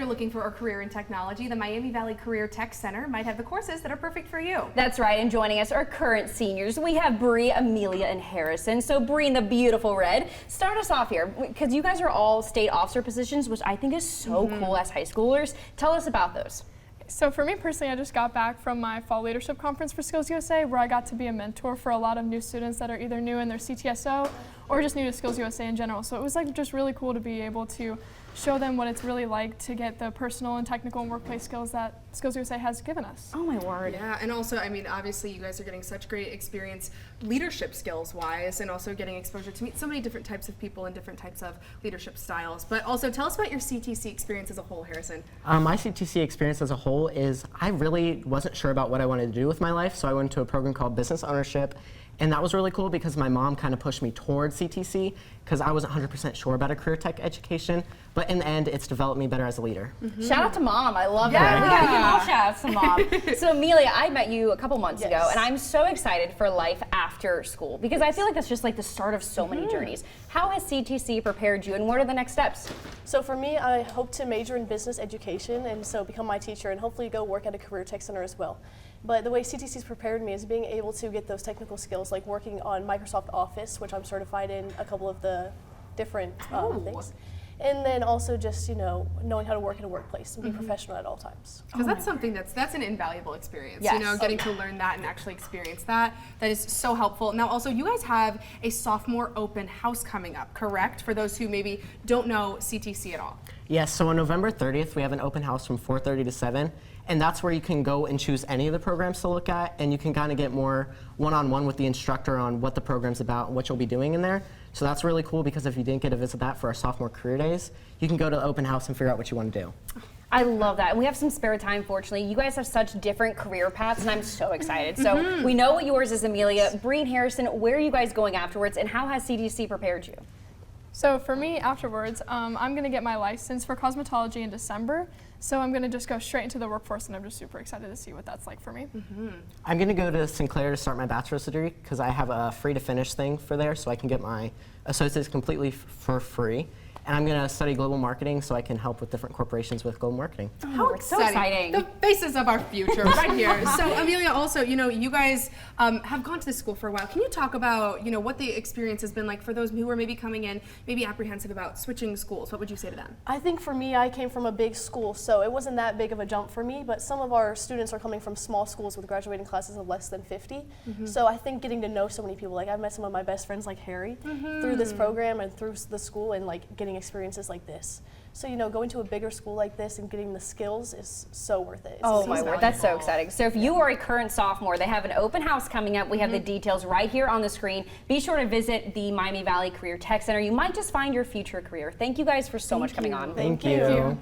looking for a career in technology, the Miami Valley Career Tech Center might have the courses that are perfect for you. That's right, and joining us are current seniors. We have Bree, Amelia, and Harrison. So Bree in the beautiful red, start us off here, because you guys are all state officer positions, which I think is so cool as high schoolers. Tell us about those. So for me personally, I just got back from my fall leadership conference for SkillsUSA, where I got to be a mentor for a lot of new students that are either new in their CTSO or just new to SkillsUSA in general. So it was like just really cool to be able to show them what it's really like to get the personal and technical and workplace skills that SkillsUSA has given us. Oh my word. Yeah, and also, I mean, obviously you guys are getting such great experience leadership skills wise, and also getting exposure to meet so many different types of people and different types of leadership styles. But also tell us about your CTC experience as a whole, Harrison. My CTC experience as a whole is I really wasn't sure about what I wanted to do with my life, so I went to a program called Business Ownership. And that was really cool because my mom kind of pushed me towards CTC because I wasn't 100% sure about a career tech education. But in the end, it's developed me better as a leader. Shout out to Mom. I love that. We got to give all shout outs to Mom. So Amelia, I met you a couple months ago, and I'm so excited for life after school because I feel like that's just like the start of so many journeys. How has CTC prepared you, and what are the next steps? So for me, I hope to major in business education and so become my teacher and hopefully go work at a career tech center as well. But the way CTC's prepared me is being able to get those technical skills, like working on Microsoft Office, which I'm certified in a couple of the different things. And then also just, you know, knowing how to work in a workplace and be professional at all times. Because that's something that's an invaluable experience, Yes. you know, getting to learn that and actually experience that. That is so helpful. Now also, you guys have a sophomore open house coming up, correct? For those who maybe don't know CTC at all. Yes, so on November 30th, we have an open house from 4:30 to 7. And that's where you can go and choose any of the programs to look at, and you can kind of get more one-on-one with the instructor on what the program's about and what you'll be doing in there. So that's really cool because if you didn't get to visit that for our sophomore career days, you can go to the open house and figure out what you want to do. I love that. We have some spare time, fortunately. You guys have such different career paths, and I'm so excited. So we know what yours is, Amelia. Bree and Harrison, where are you guys going afterwards, and how has CTC prepared you? So for me afterwards, I'm going to get my license for cosmetology in December. So I'm going to just go straight into the workforce, and I'm just super excited to see what that's like for me. I'm going to go to Sinclair to start my bachelor's degree because I have a free to finish thing for there, so I can get my associates completely for free. And I'm going to study global marketing so I can help with different corporations with global marketing. How so exciting. The faces of our future right here. So Amelia, also, you know, you guys have gone to this school for a while. Can you talk about, you know, what the experience has been like for those who are maybe coming in, maybe apprehensive about switching schools? What would you say to them? I think for me, I came from a big school, so it wasn't that big of a jump for me, but some of our students are coming from small schools with graduating classes of less than 50. So I think getting to know so many people, like I've met some of my best friends like Harry through this program and through the school and like getting experiences like this. So, you know, going to a bigger school like this and getting the skills is so worth it. Oh my word, that's so exciting. So if you are a current sophomore, they have an open house coming up. We have the details right here on the screen. Be sure to visit the Miami Valley Career Tech Center. You might just find your future career. Thank you guys for so much coming on. Thank you.